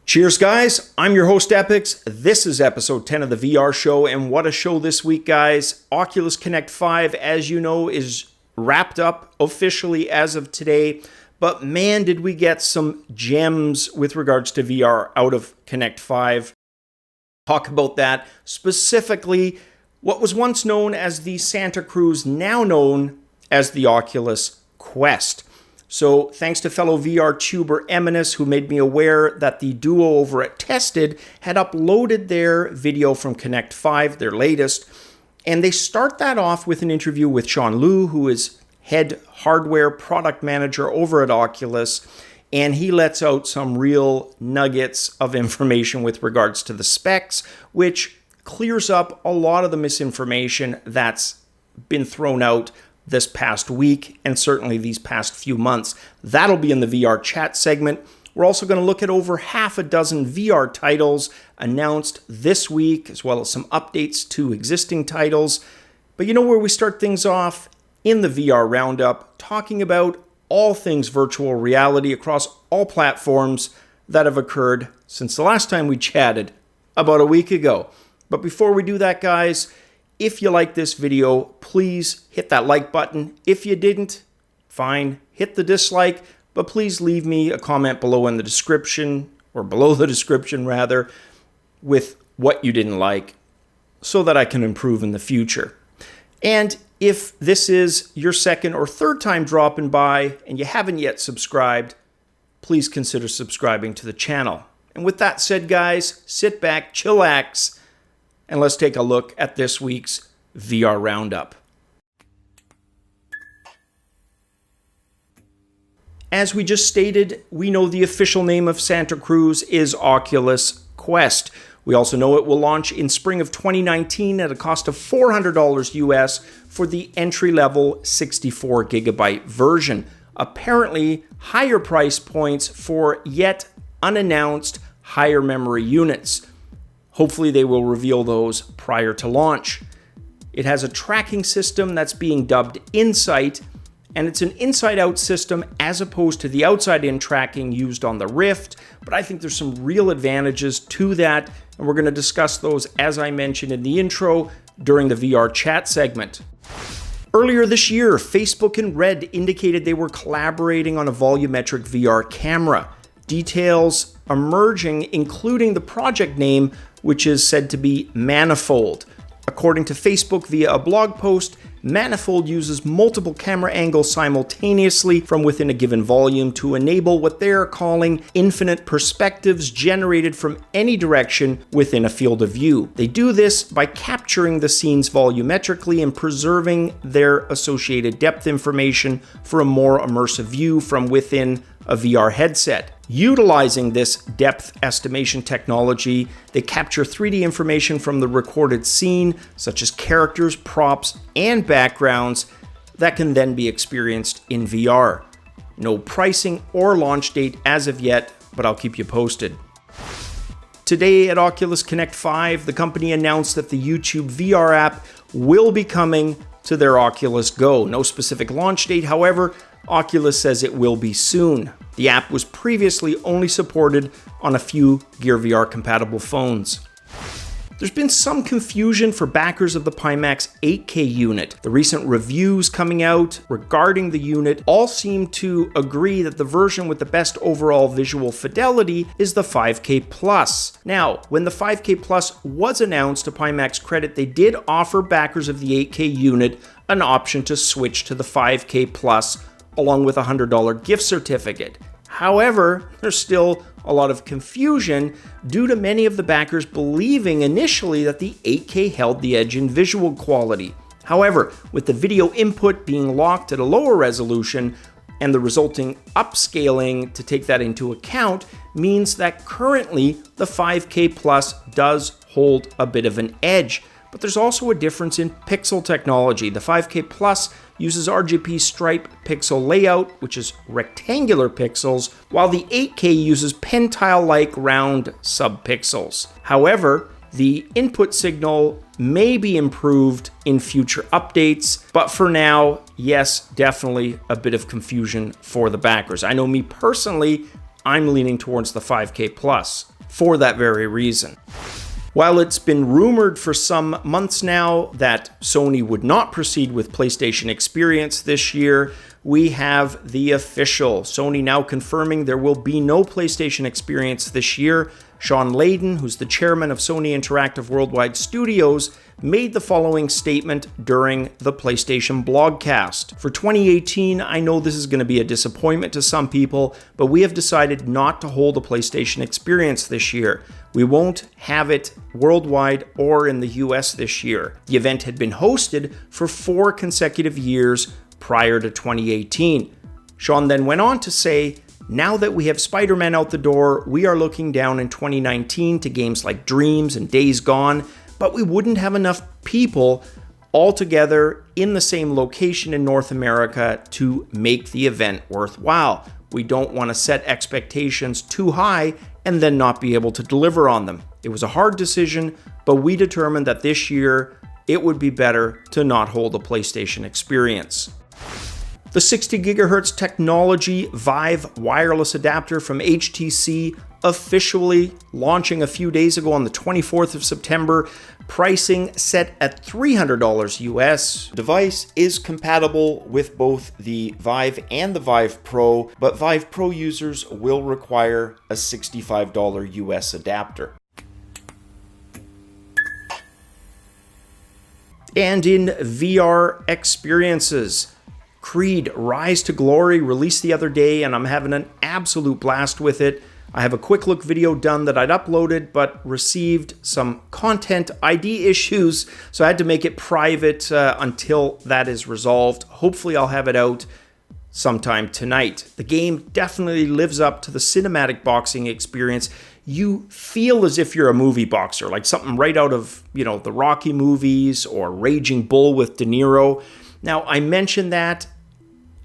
Cheers, guys. I'm your host, Epix. This is episode 10 of the VR show, and what a show this week, guys. Oculus Connect 5, as you know, is wrapped up officially as of today, but man, did we get some gems with regards to VR out of Connect 5. Talk about that, specifically what was once known as the Santa Cruz, now known as the Oculus Quest. So thanks to fellow VR tuber Eminus, who made me aware that the duo over at Tested had uploaded their video from Connect 5, their latest, and they start that off with an interview with Sean Liu, who is head hardware product manager over at Oculus, and he lets out some real nuggets of information with regards to the specs, which clears up a lot of the misinformation that's been thrown out this past week and certainly these past few months. That'll be in the VR chat segment. We're also going to look at over half a dozen VR titles announced this week, as well as some updates to existing titles. But you know where we start things off? In the VR Roundup, talking about all things virtual reality across all platforms that have occurred since the last time we chatted about a week ago. But before we do that, guys, if you like this video, please hit that like button. If you didn't, fine, hit the dislike, but please leave me a comment below in the description, or below the description rather, with what you didn't like so that I can improve in the future. And if this is your second or third time dropping by and you haven't yet subscribed, please consider subscribing to the channel. And with that said, guys, sit back, chillax, and let's take a look at this week's VR Roundup. As we just stated, we know the official name of Santa Cruz is Oculus Quest. We also know it will launch in spring of 2019 at a cost of $400 US for the entry-level 64GB version. Apparently, higher price points for yet unannounced higher memory units. Hopefully they will reveal those prior to launch. It has a tracking system that's being dubbed Insight, and it's an inside-out system as opposed to the outside-in tracking used on the Rift, but I think there's some real advantages to that, and we're going to discuss those, as I mentioned in the intro, during the VR chat segment. Earlier this year, Facebook and Red indicated they were collaborating on a volumetric VR camera. Details emerging, including the project name, which is said to be MANIFOLD. According to Facebook via a blog post, MANIFOLD uses multiple camera angles simultaneously from within a given volume to enable what they're calling infinite perspectives generated from any direction within a field of view. They do this by capturing the scenes volumetrically and preserving their associated depth information for a more immersive view from within a VR headset. Utilizing this depth estimation technology, they capture 3D information from the recorded scene, such as characters, props, and backgrounds that can then be experienced in VR. No pricing or launch date as of yet, but I'll keep you posted. Today at Oculus Connect 5, the company announced that the YouTube VR app will be coming to their Oculus Go. No specific launch date, however, Oculus says it will be soon. The app was previously only supported on a few Gear VR compatible phones. There's been some confusion for backers of the Pimax 8K unit. The recent reviews coming out regarding the unit all seem to agree that the version with the best overall visual fidelity is the 5K Plus. Now, when the 5K Plus was announced, to Pimax credit, they did offer backers of the 8K unit an option to switch to the 5K Plus along with a $100 gift certificate. However, there's still a lot of confusion due to many of the backers believing initially that the 8K held the edge in visual quality. However, with the video input being locked at a lower resolution and the resulting upscaling to take that into account means that currently the 5K Plus does hold a bit of an edge. But there's also a difference in pixel technology. The 5K Plus uses RGB stripe pixel layout, which is rectangular pixels, while the 8K uses pentile-like round subpixels. However, the input signal may be improved in future updates, but for now, yes, definitely a bit of confusion for the backers. I know me personally, I'm leaning towards the 5K Plus. for that very reason. While it's been rumored for some months now that Sony would not proceed with PlayStation Experience this year, we have the official. Sony now confirming there will be no PlayStation Experience this year. Sean Layden, who's the chairman of Sony Interactive Worldwide Studios, made the following statement during the PlayStation blogcast. For 2018, I know this is going to be a disappointment to some people, but we have decided not to hold a PlayStation Experience this year. We won't have it worldwide or in the US this year. The event had been hosted for 4 consecutive years prior to 2018. Sean then went on to say, now that we have Spider-Man out the door, we are looking down in 2019 to games like Dreams and Days Gone, but we wouldn't have enough people all together in the same location in North America to make the event worthwhile. We don't want to set expectations too high and then not be able to deliver on them. It was a hard decision, but we determined that this year it would be better to not hold a PlayStation Experience. The 60 GHz technology VIVE wireless adapter from HTC officially launching a few days ago on the 24th of September. Pricing set at $300 US. Device is compatible with both the VIVE and the VIVE Pro, but VIVE Pro users will require a $65 US adapter. And in VR experiences, Creed Rise to Glory released the other day, and I'm having an absolute blast with it. I have a quick look video done that I'd uploaded, but received some content ID issues, so I had to make it private until that is resolved. Hopefully I'll have it out sometime tonight. The game definitely lives up to the cinematic boxing experience. You feel as if you're a movie boxer, like something right out of, the Rocky movies or Raging Bull with De Niro. Now, I mention that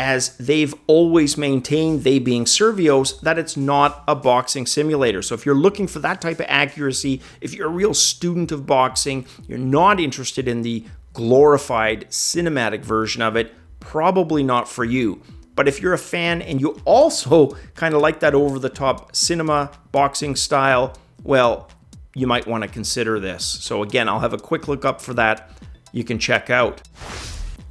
as they've always maintained, they being Servios, that it's not a boxing simulator. So if you're looking for that type of accuracy, if you're a real student of boxing, you're not interested in the glorified cinematic version of it, probably not for you. But if you're a fan and you also kind of like that over-the-top cinema boxing style, well, you might want to consider this. So again, I'll have a quick look up for that you can check out.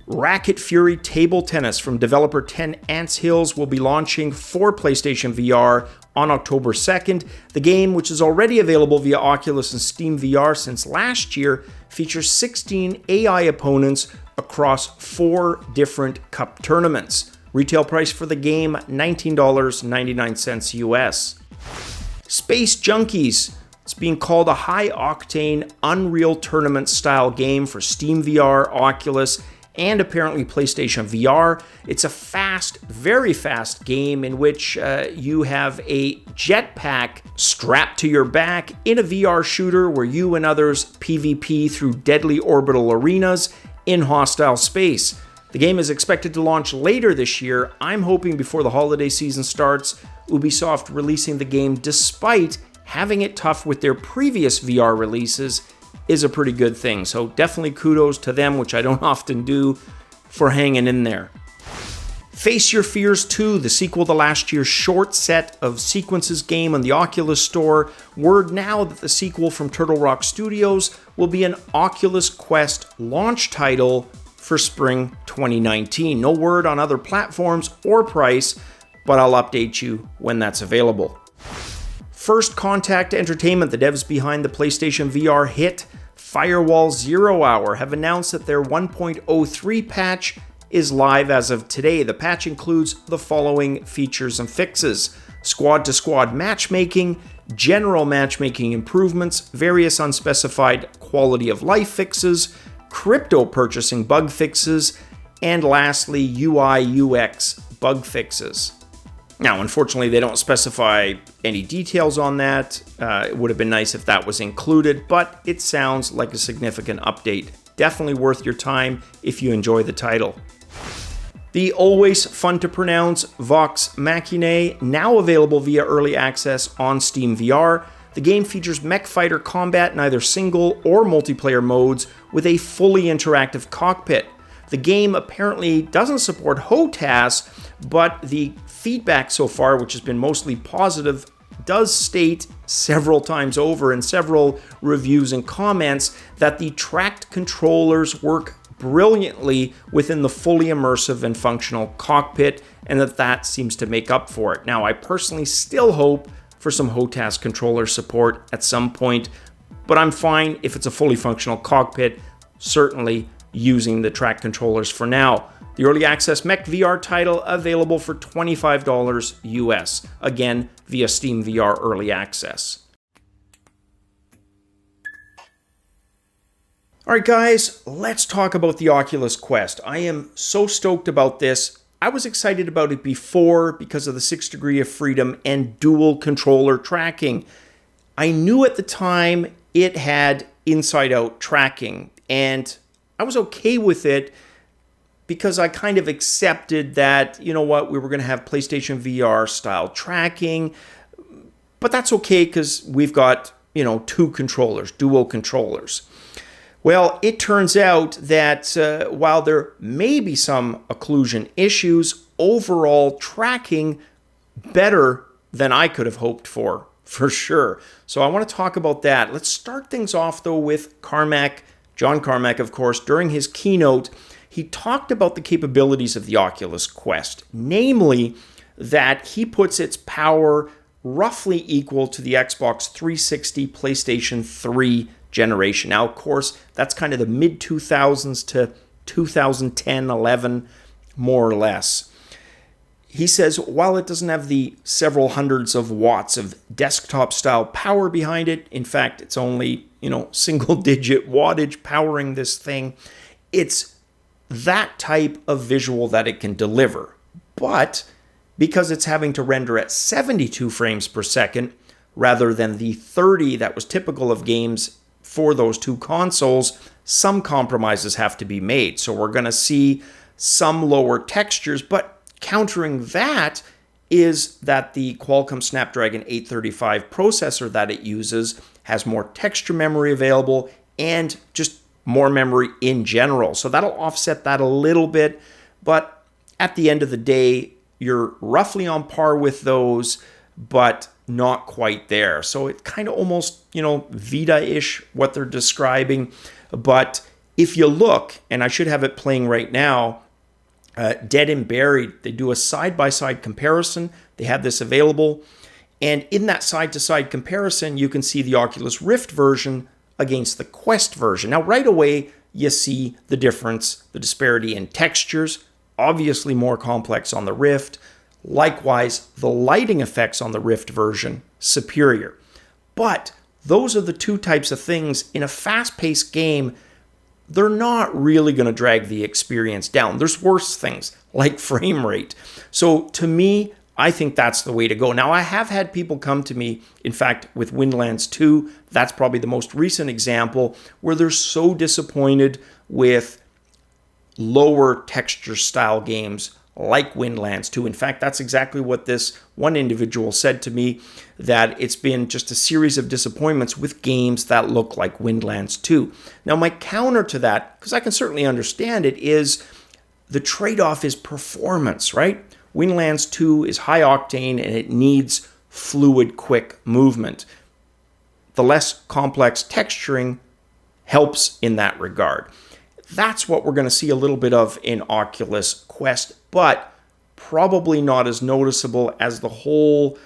Racket Fury Table Tennis from developer 10 Ants Hills will be launching for PlayStation VR on October 2nd. The game, which is already available via Oculus and Steam VR since last year, features 16 AI opponents across 4 different cup tournaments. Retail price for the game, $19.99 US. Space Junkies. It's being called a high-octane Unreal Tournament-style game for Steam VR, Oculus, and apparently PlayStation VR. It's a fast, very fast game in which you have a jetpack strapped to your back in a VR shooter where you and others PvP through deadly orbital arenas in hostile space. The game is expected to launch later this year. I'm hoping before the holiday season starts. Ubisoft releasing the game despite having it tough with their previous VR releases is a pretty good thing. So definitely kudos to them, which I don't often do, for hanging in there. Face Your Fears 2, the sequel to last year's short set of sequences game on the Oculus Store. Word now that the sequel from Turtle Rock Studios will be an Oculus Quest launch title for spring 2019. No word on other platforms or price, but I'll update you when that's available. First Contact Entertainment, the devs behind the PlayStation VR hit Firewall 0 Hour, have announced that their 1.03 patch is live as of today. The patch includes the following features and fixes: squad-to-squad matchmaking, general matchmaking improvements, various unspecified quality of life fixes, crypto purchasing bug fixes, and lastly, UI/UX bug fixes. Now, unfortunately, they don't specify any details on that. It would have been nice if that was included, but it sounds like a significant update. Definitely worth your time if you enjoy the title. The always fun to pronounce Vox Machinae, now available via early access on Steam VR. The game features mech fighter combat in either single or multiplayer modes with a fully interactive cockpit. The game apparently doesn't support HOTAS, but the feedback so far, which has been mostly positive, does state several times over in several reviews and comments that the tracked controllers work brilliantly within the fully immersive and functional cockpit, and that seems to make up for it. Now, I personally still hope for some HOTAS controller support at some point, but I'm fine if it's a fully functional cockpit, certainly using the track controllers for now. The early access Mech VR title available for $25 US, again via Steam VR early access. Alright guys, let's talk about the Oculus Quest. I am so stoked about this. I was excited about it before because of the 6 degrees of freedom and dual controller tracking. I knew at the time it had inside-out tracking, and I was okay with it because I kind of accepted that, you know what, we were going to have PlayStation VR style tracking, but that's okay because we've got, you know, two controllers, dual controllers. Well, it turns out that while there may be some occlusion issues, overall tracking better than I could have hoped for sure. So I want to talk about that. Let's start things off though with Carmack, John Carmack, of course. During his keynote, he talked about the capabilities of the Oculus Quest, namely that he puts its power roughly equal to the Xbox 360, PlayStation 3 generation. Now, of course, that's kind of the mid-2000s to 2010, 11, more or less. He says, while it doesn't have the several hundreds of watts of desktop-style power behind it, in fact, it's only, you know, single-digit wattage powering this thing, it's that type of visual that it can deliver. But because it's having to render at 72 frames per second, rather than the 30 that was typical of games for those two consoles, some compromises have to be made. So we're going to see some lower textures, but countering that is that the Qualcomm Snapdragon 835 processor that it uses has more texture memory available and just more memory in general. So that'll offset that a little bit, but at the end of the day, you're roughly on par with those, but not quite there. So it kind of almost, you know, Vita-ish what they're describing. But if you look, and I should have it playing right now, Dead and Buried, they do a side-by-side comparison. They have this available. And in that side-to-side comparison, you can see the Oculus Rift version against the Quest version. Now, right away, you see the difference, the disparity in textures, obviously more complex on the Rift. Likewise, the lighting effects on the Rift version, superior. But those are the two types of things in a fast-paced game, they're not really going to drag the experience down. There's worse things like frame rate. So to me, I think that's the way to go. Now, I have had people come to me, in fact, with Windlands 2, that's probably the most recent example, where they're so disappointed with lower texture style games like Windlands 2. In fact, that's exactly what this one individual said to me, that it's been just a series of disappointments with games that look like Windlands 2. Now, my counter to that, because I can certainly understand it, is the trade-off is performance, right? Windlands 2 is high octane and it needs fluid, quick movement. The less complex texturing helps in that regard. That's what we're going to see a little bit of in Oculus Quest, but probably not as noticeable as the whole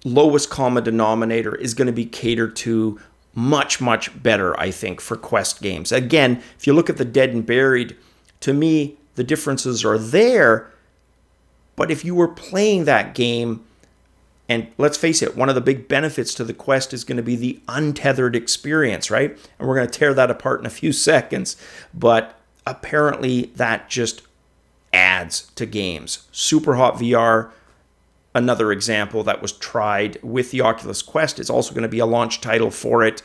lowest common denominator is going to be catered to much, much better, I think, for Quest games. Again, if you look at the Dead and Buried, to me, the differences are there, but if you were playing that game, and let's face it, one of the big benefits to the Quest is going to be the untethered experience, right? And we're going to tear that apart in a few seconds. But apparently that just adds to games. Superhot VR, another example that was tried with the Oculus Quest, is also going to be a launch title for it.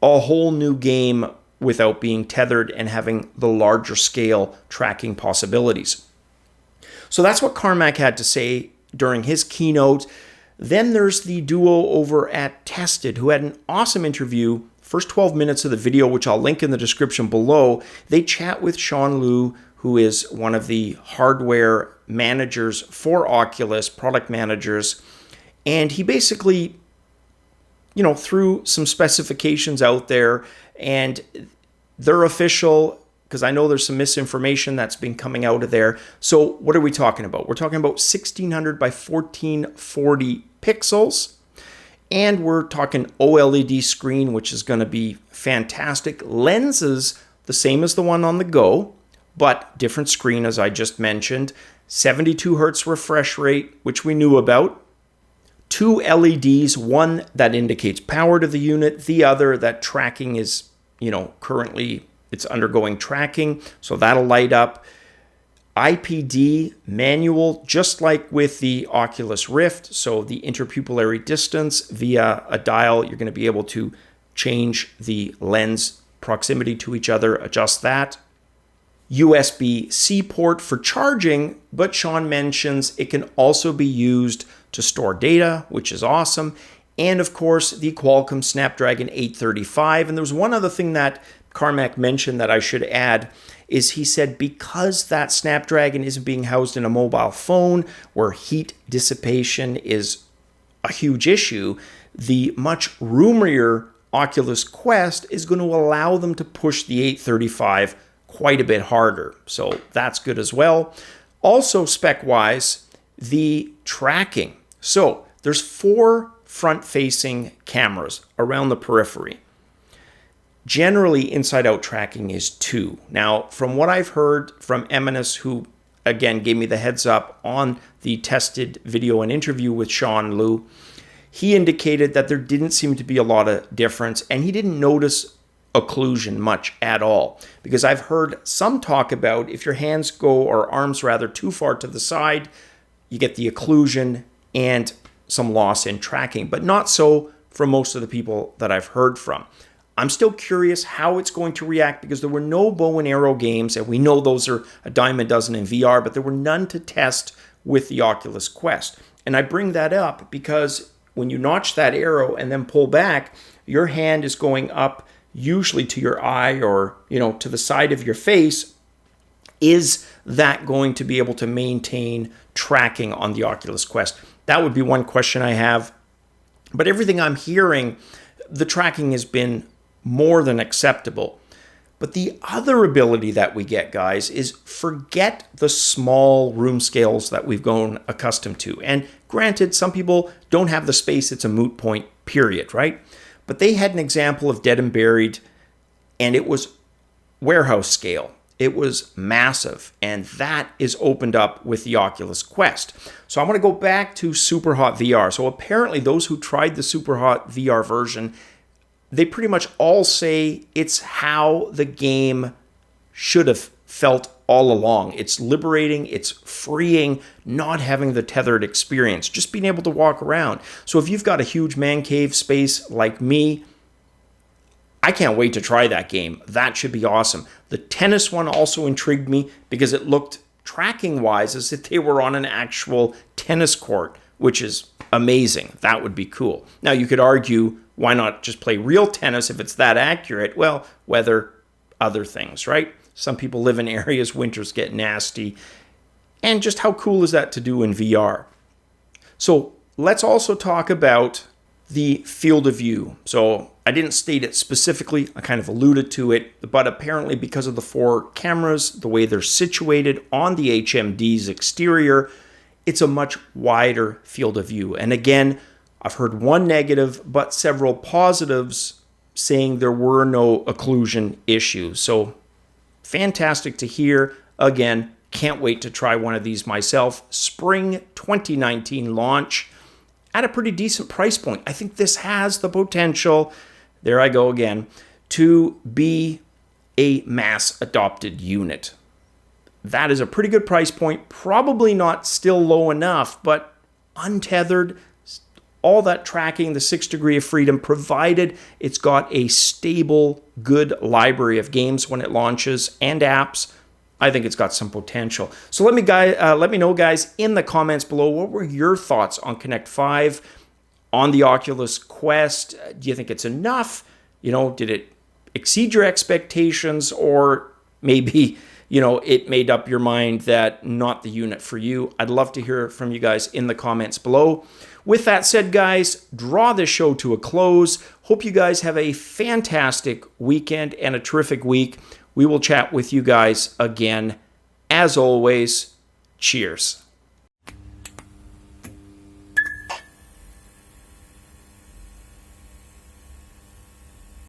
A whole new game without being tethered and having the larger scale tracking possibilities. So that's what Carmack had to say during his keynote. Then there's the duo over at Tested, who had an awesome interview. First 12 minutes of the video, which I'll link in the description below, they chat with Sean Liu, who is one of the hardware managers for Oculus, product managers. And he basically, threw some specifications out there, and they're official, because I know there's some misinformation that's been coming out of there. So what are we talking about? We're talking about 1600 by 1440 pixels. And we're talking OLED screen, which is going to be fantastic. Lenses, the same as the one on the Go, but different screen, as I just mentioned. 72 hertz refresh rate, which we knew about. 2 LEDs, one that indicates power to the unit, the other that tracking is, currently it's undergoing tracking, so that'll light up. IPD manual, just like with the Oculus Rift, so the interpupillary distance via a dial, you're going to be able to change the lens proximity to each other, adjust that. USB-C port for charging, but Sean mentions it can also be used to store data, which is awesome. And of course, the Qualcomm Snapdragon 835. And there was one other thing that Carmack mentioned that I should add, is he said because that Snapdragon isn't being housed in a mobile phone where heat dissipation is a huge issue, the much roomier Oculus Quest is going to allow them to push the 835 quite a bit harder. So that's good as well. Also spec-wise, the tracking. So there's 4 front-facing cameras around the periphery. Generally, inside-out tracking is 2. Now, from what I've heard from Eminus, who, again, gave me the heads up on the tested video and interview with Sean Liu, he indicated that there didn't seem to be a lot of difference, and he didn't notice occlusion much at all. Because I've heard some talk about if your hands go, or arms rather, too far to the side, you get the occlusion and some loss in tracking, but not so for most of the people that I've heard from. I'm still curious how it's going to react, because there were no bow and arrow games, and we know those are a dime a dozen in VR, but there were none to test with the Oculus Quest. And I bring that up because when you notch that arrow and then pull back, your hand is going up usually to your eye or, to the side of your face. Is that going to be able to maintain tracking on the Oculus Quest? That would be one question I have. But everything I'm hearing, the tracking has been more than acceptable. But the other ability that we get, guys, is forget the small room scales that we've grown accustomed to. And granted, some people don't have the space. It's a moot point, period, right? But they had an example of Dead and Buried, and it was warehouse scale. It was massive, and that is opened up with the Oculus Quest. So I'm going to go back to Superhot VR. So apparently those who tried the Superhot VR version, they pretty much all say it's how the game should have felt all along. It's liberating, it's freeing, not having the tethered experience, just being able to walk around. So if you've got a huge man cave space like me, I can't wait to try that game. That should be awesome. The tennis one also intrigued me because it looked tracking-wise as if they were on an actual tennis court, which is amazing. That would be cool. Now, you could argue, why not just play real tennis if it's that accurate? Well, weather, other things, right? Some people live in areas, winters get nasty. And just how cool is that to do in VR? So let's also talk about the field of view. So I didn't state it specifically, I kind of alluded to it, but apparently because of the 4 cameras, the way they're situated on the HMD's exterior, it's a much wider field of view. And again, I've heard one negative, but several positives saying there were no occlusion issues. So fantastic to hear. Again, can't wait to try one of these myself. Spring 2019 launch at a pretty decent price point. I think this has the potential, there I go again, to be a mass adopted unit. That is a pretty good price point. Probably not still low enough, but untethered, all that tracking, the 6 degrees of freedom, provided it's got a stable, good library of games when it launches and apps. I think it's got some potential. So let me know, guys, in the comments below, what were your thoughts on Connect 5, on the Oculus Quest? Do you think it's enough? Did it exceed your expectations, or maybe you know, it made up your mind that not the unit for you. I'd love to hear from you guys in the comments below. With that said, guys, draw this show to a close. Hope you guys have a fantastic weekend and a terrific week. We will chat with you guys again. As always, cheers.